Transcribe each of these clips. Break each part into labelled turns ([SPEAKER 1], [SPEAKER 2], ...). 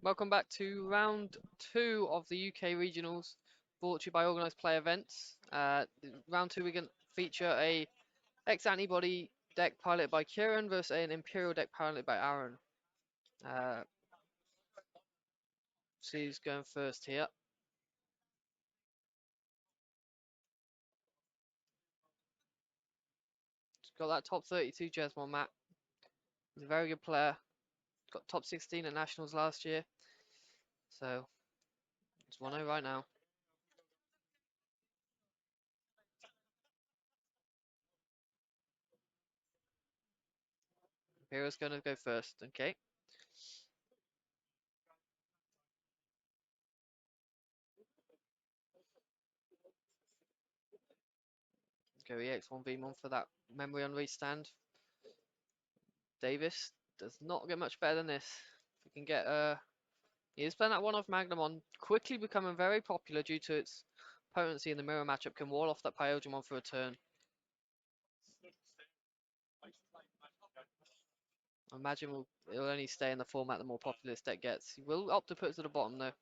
[SPEAKER 1] Welcome back to round 2 of the UK regionals, brought to you by Organised Play Events. Round 2 we're going to feature a X-Antibody deck piloted by Kieran versus an Imperial deck piloted by Aaron. See who's going first here. Got that top 32 Jesmon Matt. He's a very good player. Got top 16 at Nationals last year. So it's 1-0 right now. Imperial's going to go first, okay. Go EX1 Vmon for that memory on restand. Davis does not get much better than this. If we can get he is playing that one-off Magnamon, quickly becoming very popular due to its potency in the mirror matchup, can wall off that Imperialdramon for a turn. I imagine it'll only stay in the format the more popular this deck gets. He will opt to put it to the bottom though.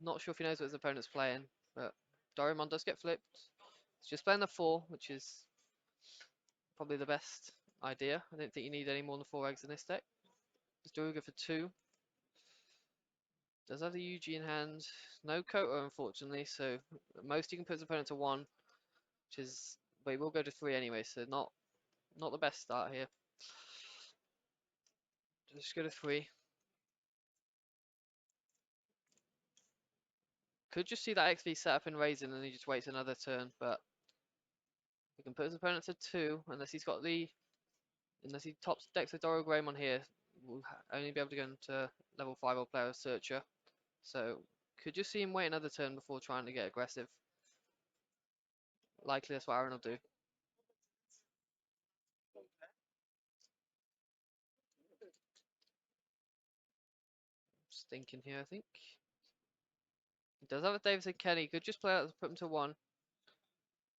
[SPEAKER 1] Not sure if he knows what his opponent's playing, but Doraemon does get flipped. He's just playing the 4, which is probably the best idea. I don't think you need any more than 4 eggs in this deck. Just Doruga for 2. Does have the UG in hand. No Koto, unfortunately, so most you can put his opponent to 1, which is, but he will go to 3 anyway, so not the best start here. Just go to 3. Could just see that XV set up and raising, and he just waits another turn, but he can put his opponent to 2, unless he tops decks with Doro Greymon here, will only be able to go into level 5 or player searcher. So could just see him wait another turn before trying to get aggressive. Likely that's what Aaron will do. Just thinking here, I think. He does have a Davis and Kenny. Could just play out to put him to 1.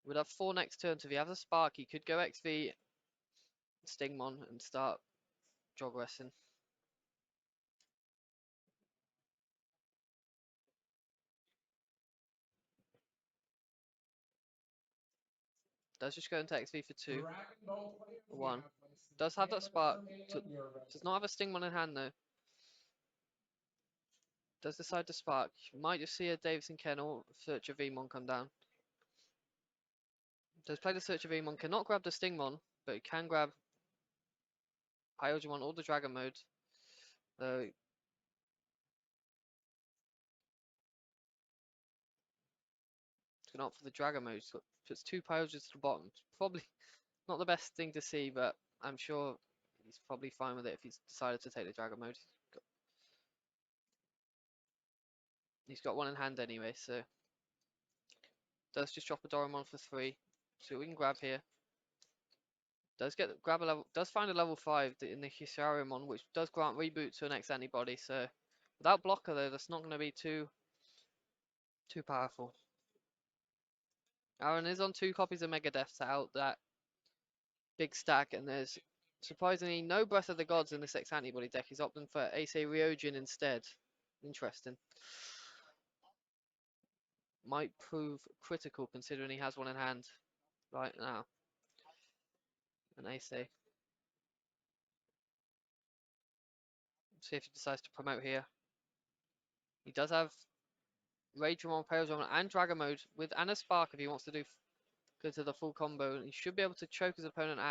[SPEAKER 1] Would have 4 next turn, so if he has a Spark, he could go XV Stingmon and start Jogressing. Does just go into XV for 2. 1. Does have that Spark. Does not have a Stingmon in hand though. Does decide to Spark. Might just see a Davis and Ken or Searcher Vmon come down. Does play the Searcher Vmon. Cannot grab the Stingmon, but it can grab Pyojimon or the Dragon mode. Though it's going to opt for the Dragon mode. So puts 2 Pyojins to the bottom. It's probably not the best thing to see, but I'm sure he's probably fine with it if he's decided to take the Dragon mode. He's got 1 in hand anyway, so does just drop a Doraemon for 3. See what we can grab here. Does find a level 5 in the Hisariumon, which does grant reboot to an X-Antibody, so without blocker though, that's not going to be too powerful. Aaron is on 2 copies of Megadeth to out that big stack, and there's surprisingly no Breath of the Gods in this X-Antibody deck. He's opting for Ace Ryojin instead. Interesting. Might prove critical considering he has 1 in hand right now. An Ace. See if he decides to promote here. He does have Ragemon, Imperialdramon, and Dragon mode with and a Spark if he wants to go to the full combo. He should be able to choke his opponent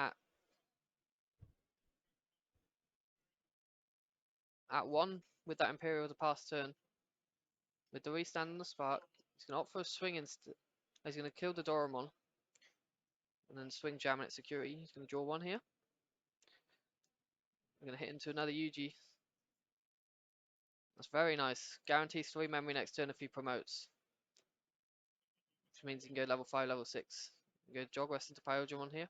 [SPEAKER 1] at 1 with that Imperial to pass turn. With the restand and the Spark, he's going to opt for a swing instead. He's going to kill the Doraemon and then swing Jam at security. He's going to draw 1 here. I'm going to hit into another UG. That's very nice. Guarantees 3 memory next turn if he promotes. Which means he can go level 5, level 6. Go Jog Rest into Pyojimon here.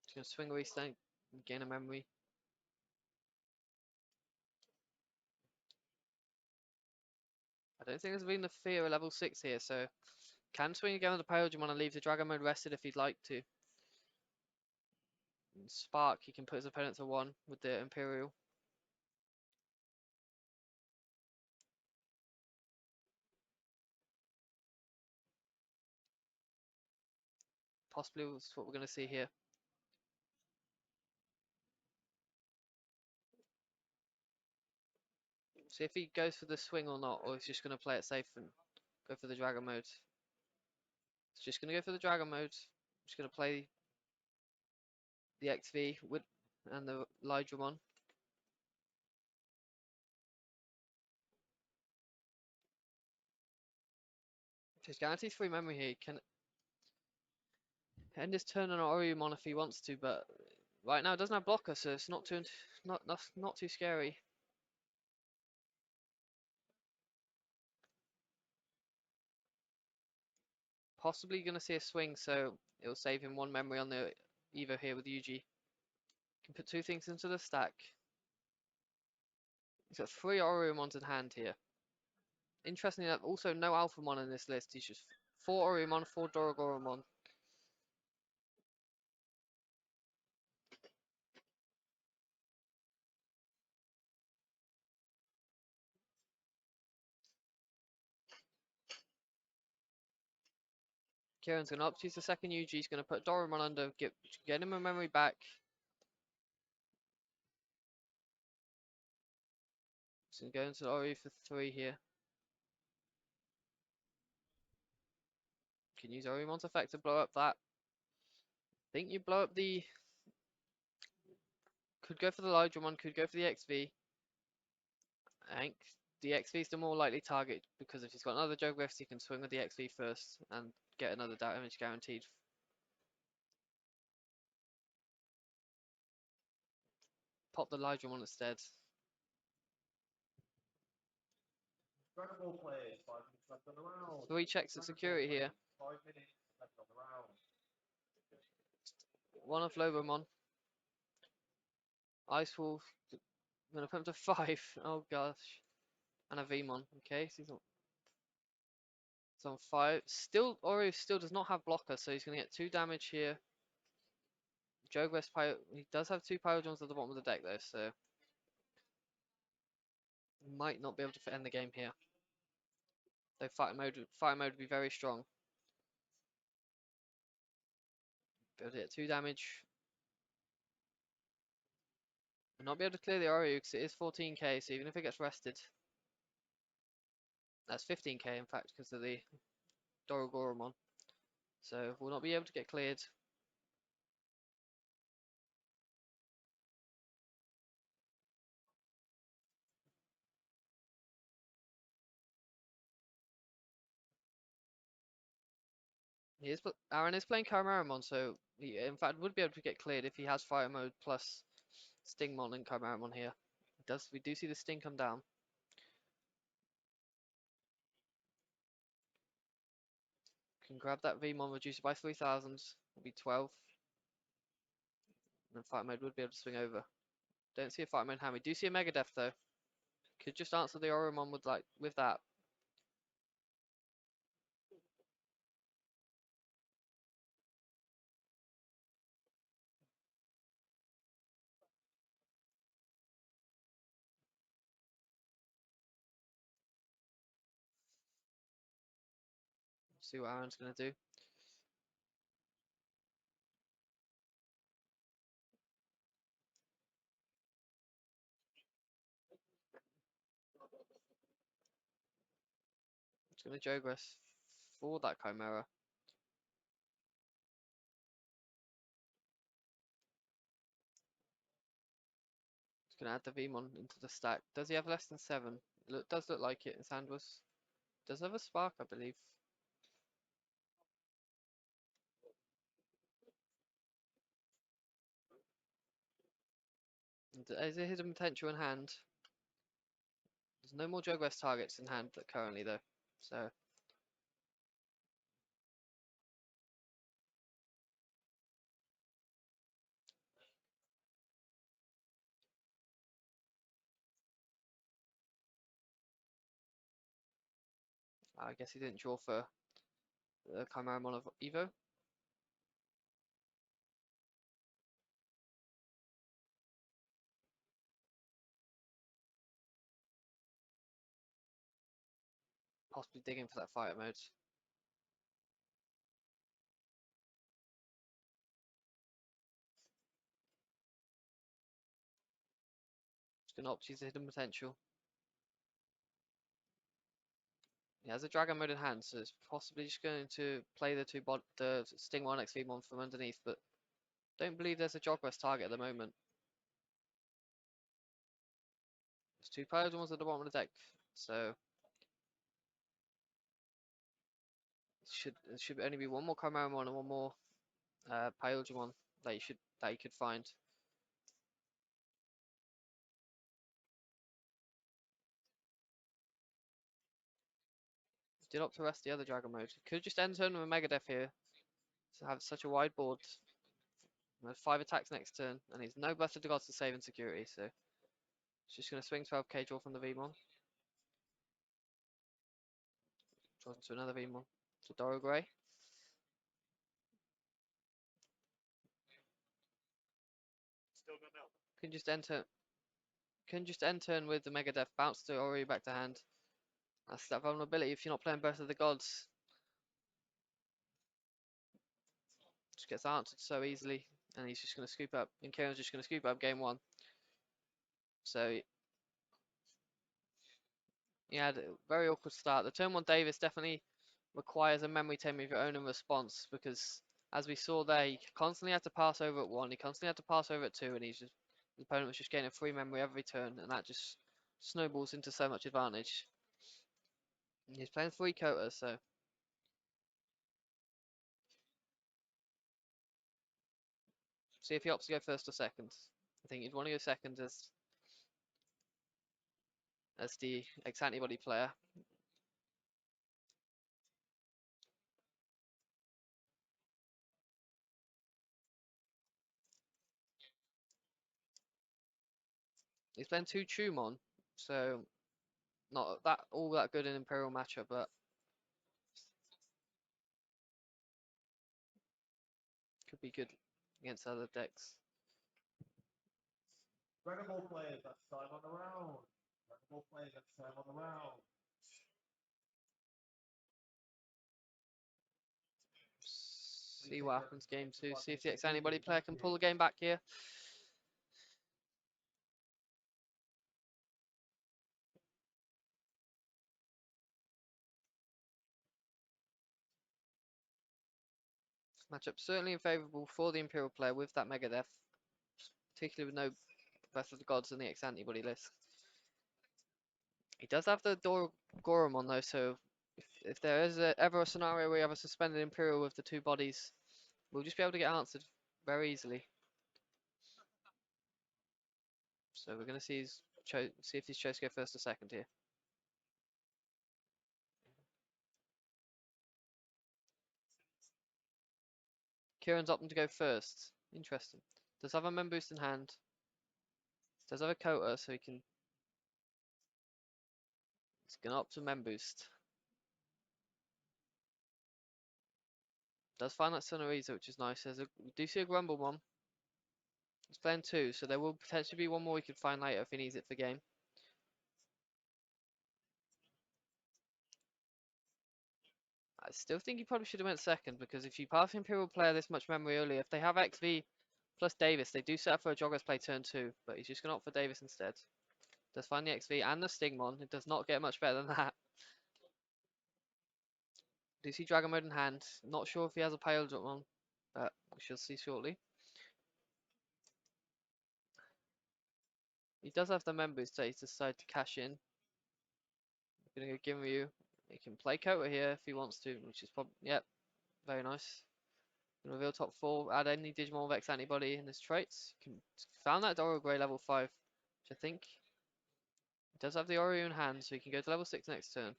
[SPEAKER 1] He's going to swing a restand, gain a memory. I don't think there's been the fear of level 6 here, so can swing again with the Imperialdramon and leave the Dragon mode rested if he'd like to. And Spark, he can put his opponent to 1 with the Imperial. Possibly that's what we're going to see here. See if he goes for the swing or not, or he's just going to play it safe and go for the Dragon mode. He's just going to go for the Dragon mode. Just going to play the XV with and the Lydramon. He's guaranteed 3 memory here. He can end his turn on Oriumon if he wants to, but right now it doesn't have blocker, so it's not too scary. Possibly going to see a swing, so it'll save him 1 memory on the Evo here with UG. Can put 2 things into the stack. He's got 3 Oriumons in hand here. Interestingly enough, also no Alphamon in this list. He's just 4 Oriumon, 4 Dorogoromon. Kieran's going to opt to use the second UG. He's going to put Doromon under, get him a memory back. He's going to go into the Ori for 3 here. Can use Oriumon's effect to blow up that. Think you blow up the... Could go for the Lydramon, could go for the XV. I think the XV is the more likely target because if he's got another Jogriffs, he can swing with the XV first and get another damage guaranteed. Pop the Lydramon instead.
[SPEAKER 2] Plays, 5 minutes left on the round.
[SPEAKER 1] 3 checks at security here.
[SPEAKER 2] 5 minutes left on the round.
[SPEAKER 1] 1 of Lobomon. Ice Wolf. I'm going to put him to 5. Oh gosh. And a Vmon. Okay, so he's on 5. Still, Ori still does not have blocker, so he's going to get 2 damage here. Jogres Pyro. He does have 2 Pyrodrons at the bottom of the deck though, so might not be able to end the game here. Though fire mode would be very strong. Build it at 2 damage. Will not be able to clear the Oreo because it is 14k, so even if it gets rested, that's 15k in fact because of the Dorogoromon. So will not be able to get cleared. Aaron is playing Chimeramon, so he in fact would be able to get cleared if he has Fire Mode plus Stingmon and Chimeramon here. We do see the Sting come down. Can grab that Vmon, reduce it by 3000. Will be 12. And then Fire Mode would be able to swing over. Don't see a Fire Mode hand. We do see a Megadeth though. Could just answer the Oromon with that. See what Aaron's gonna do. It's gonna Jogress for that Chimera. It's gonna add the Vmon into the stack. Does he have less than 7? Does look like it. His hand does have a spark, I believe. Is a hidden potential in hand. There's no more Jogress targets in hand currently though. So I guess he didn't draw for the Chimeramon of Evo. Possibly digging for that fighter mode. Just gonna opt to use the hidden potential. He has a Dragon mode in hand, so it's possibly just going to play the the Stingmon XVmon from underneath, but don't believe there's a Jogress target at the moment. There's two Pyrodons at the bottom of the deck, so there should only be one more Chimeramon and one more Pyrodramon that you could find. Did opt to rest the other Dragon mode. Could just end turn with a Megadeth here to have such a wide board. With 5 attacks next turn, and he's no Breath of the Gods to save in security, so he's just going to swing 12k draw from the Vmon. Draws into another Vmon. To Doro Grey. Can just enter. Can just end turn with the Megadeth, bounce the Ori back to hand. That's that vulnerability if you're not playing Breath of the Gods. Just gets answered so easily, and he's just going to scoop up. And Kieran's just going to scoop up game 1. So he had a very awkward start. The turn 1 Davis definitely requires a memory 10 of your own in response, because as we saw there, he constantly had to pass over at 1, he constantly had to pass over at 2, and his opponent was just getting a free memory every turn, and that just snowballs into so much advantage. And he's playing 3 Kota, so see if he opts to go first or second. I think he'd want to go second as the X-Antibody player. He's playing 2 Chumon, so not that all that good in Imperial matchup, but could be good against other decks.
[SPEAKER 2] Dragon Ball Plays, that's time on the round. Dragon Ball Plays, that's time on the round.
[SPEAKER 1] See what happens game 2. See if the X-Antibody player can pull the game back here. Matchup certainly favourable for the Imperial player with that Megadeth, particularly with no Breath of the Gods in the X-Antibody list. He does have the Goromon though, so if there is ever a scenario where you have a suspended Imperial with the 2 bodies, we'll just be able to get answered very easily. So we're going to see if he's chose to go first or second here. Kieran's opting to go first. Interesting. Does have a Mem Boost in hand. Does have a Kota, so he can. He's going to opt to Mem Boost. Does find that Sonoriza, which is nice. We do see a Grumblemon. He's playing 2, so there will potentially be one more we could find later if he needs it for game. I still think he probably should have went second, because if you pass Imperial player this much memory early, if they have XV plus Davis, they do set up for a Joggers play turn 2, but he's just going to opt for Davis instead. Does find the XV and the Stingmon. It does not get much better than that. Do see Dragon mode in hand. Not sure if he has a Pyrodramon, but we shall see shortly. He does have the members, so he's decided to cash in. I'm going to go Ginryu. He can play Kota here if he wants to, which is probably, yep, very nice. Gonna reveal top 4, add any Digimon with X-Antibody in his traits. You can found that Doro Grey level 5, which I think he does have the Oreo in hand, so he can go to level 6 next turn.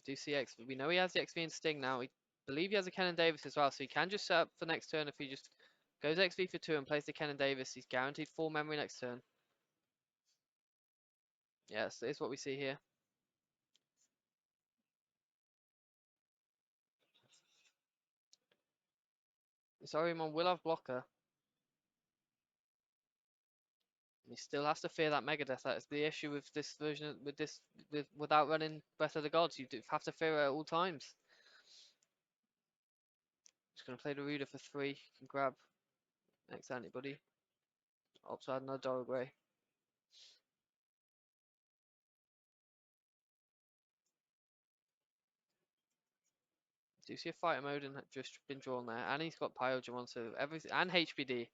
[SPEAKER 1] Do see X, but we know he has the XP and Sting now. We believe he has a Kennen Davis as well, so he can just set up for next turn if he just Goes XV for 2 and plays the Ken and Davis. He's guaranteed 4 memory next turn. Yes, it's what we see here. This Orymon will have blocker. He still has to fear that Megadeth. That is the issue with this version. Without running Breath of the Gods, you do have to fear it at all times. Just gonna play the Reader for 3. Can grab X-Antibody. Opt to add another Dora Grey. Do you see a fighter mode and just been drawn there? And he's got Imperialdramon, so everything, and HBD.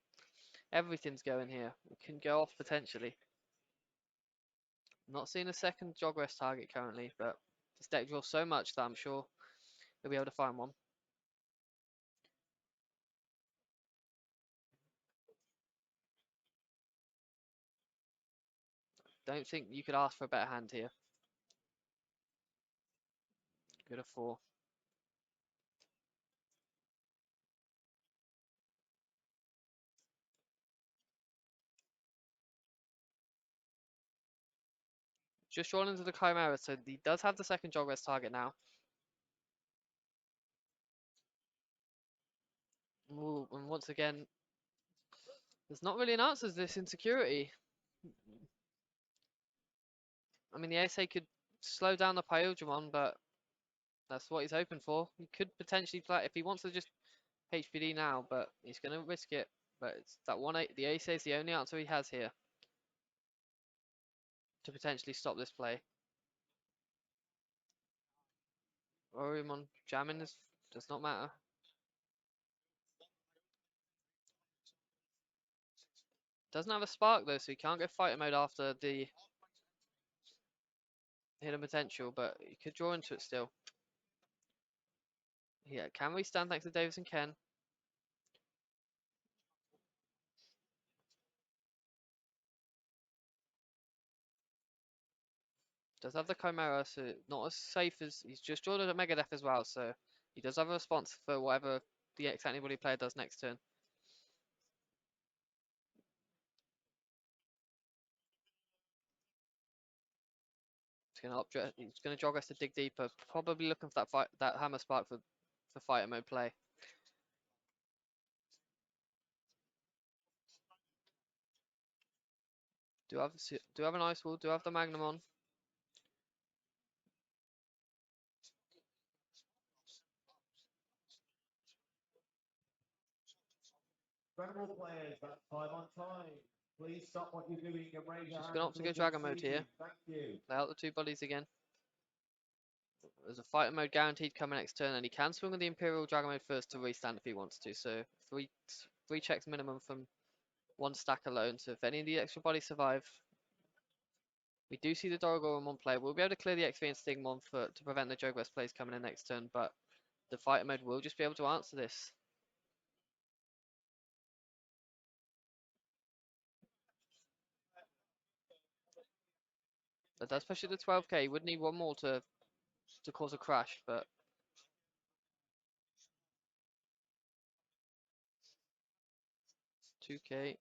[SPEAKER 1] Everything's going here. We can go off potentially. Not seeing a second Jogress target currently, but this deck draws so much that I'm sure he'll be able to find one. Don't think you could ask for a better hand here. Good at 4. Just drawn into the Chimera, so he does have the second Jogress target now. Ooh, and once again, there's not really an answer to this insecurity. I mean, the SA could slow down the Imperialdramon, but that's what he's hoping for. He could potentially play if he wants to just HPD now, but he's going to risk it. But it's that one. The SA is the only answer he has here to potentially stop this play. Orymon jamming does not matter. Doesn't have a spark though, so he can't go fighter mode after the hidden potential, but he could draw into it still. Yeah, can we stand next to Davis and Ken? Does have the Chimera, so not as safe as he's just drawn a Megadeth as well, so he does have a response for whatever the X-Antibody player does next turn. He's gonna jog us to dig deeper, probably looking for that hammer spark for fighter mode play. Do have an Ice Wall, do have the Magnum on.
[SPEAKER 2] Incredible players, that's time on time. Please stop what you're doing and raise your
[SPEAKER 1] Just
[SPEAKER 2] hand
[SPEAKER 1] gonna opt to
[SPEAKER 2] until
[SPEAKER 1] go
[SPEAKER 2] the
[SPEAKER 1] Dragon mode here.
[SPEAKER 2] Thank you.
[SPEAKER 1] Play out the 2 bodies again. There's a fighter mode guaranteed coming next turn, and he can swing on the Imperial Dragon mode first to restand if he wants to. So three checks minimum from 1 stack alone. So if any of the extra bodies survive, we do see the Doragor in 1 play. We'll be able to clear the XP and Stigmon to prevent the Jogress plays coming in next turn, but the fighter mode will just be able to answer this. That does push it to 12k. Would need 1 more to cause a crash, but 2k.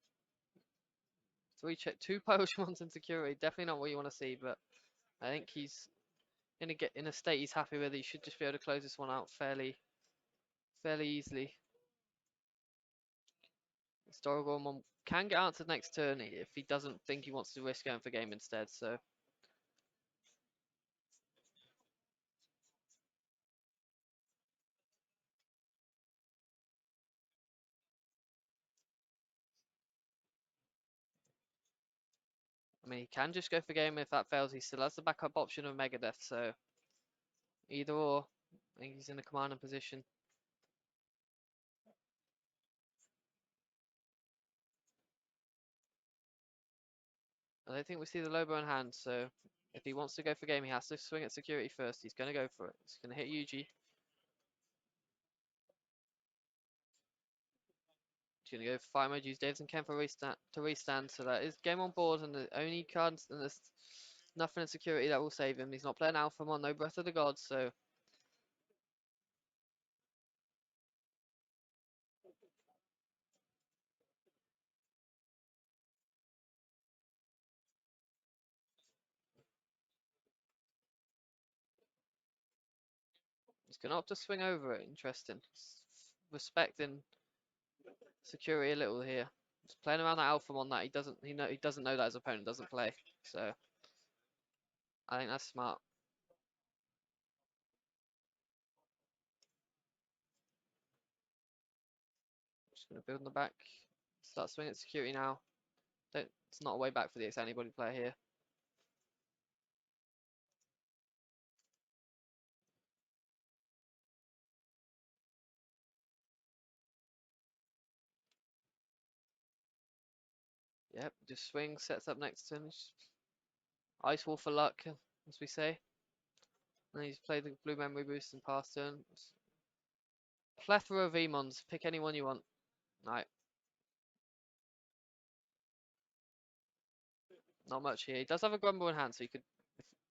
[SPEAKER 1] 2 Potions in security. Definitely not what you want to see, but I think he's in a state he's happy with. He should just be able to close this one out fairly easily. Storagormon can get answered next turn if he doesn't think he wants to risk going for game instead. So I mean, he can just go for game. If that fails, he still has the backup option of Megadeth. So either or, I think he's in a commanding position. I don't think we see the Lobo in hand. So if he wants to go for game, he has to swing at security first. He's going to go for it. He's going to hit Yuji. He's going to go for fire mode. Use Davis and Ken for restand. So that is game on board, and the only cards and there's nothing in security that will save him. He's not playing Alphamon, no Breath of the Gods. So gonna opt to swing over it. Interesting. Respecting security a little here. Just playing around that Alphamon that he doesn't know that his opponent doesn't play. So I think that's smart. Just gonna build in the back. Start swinging at security now. It's not a way back for the X-Antibody player here. Yep, just swing, sets up next to him. Ice Wall for luck, as we say. And he's played the blue memory boost in past turns. Plethora of Emons. Pick any one you want. Right. Not much here. He does have a Grumble in hand, so you could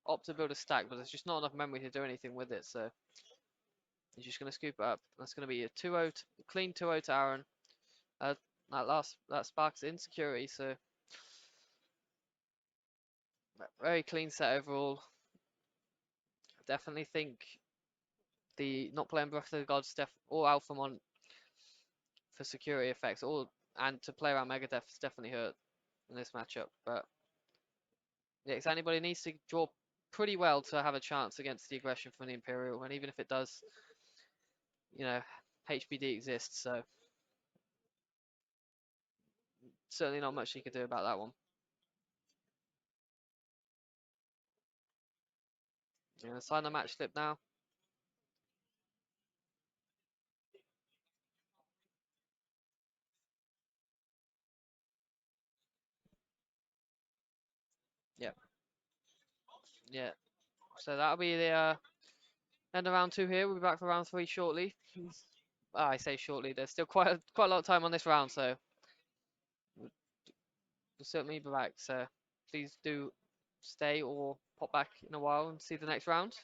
[SPEAKER 1] opt to build a stack, but there's just not enough memory to do anything with it, so he's just going to scoop it up. That's going to be a 2-0, clean 2-0 to Aaron. That sparks insecurity, so very clean set overall. Definitely think the not playing Breath of the Gods or Alphamon for security effects, and to play around Megadeth has definitely hurt in this matchup. But yeah, anybody needs to draw pretty well to have a chance against the aggression from the Imperial, and even if it does, you know, HBD exists, so certainly not much he could do about that one. I'm gonna sign the match slip now. Yep. Yeah. So that'll be the end of round 2 here. We'll be back for round 3 shortly. I say shortly. There's still quite a lot of time on this round, so we'll certainly be back. So please do stay or pop back in a while and see the next round.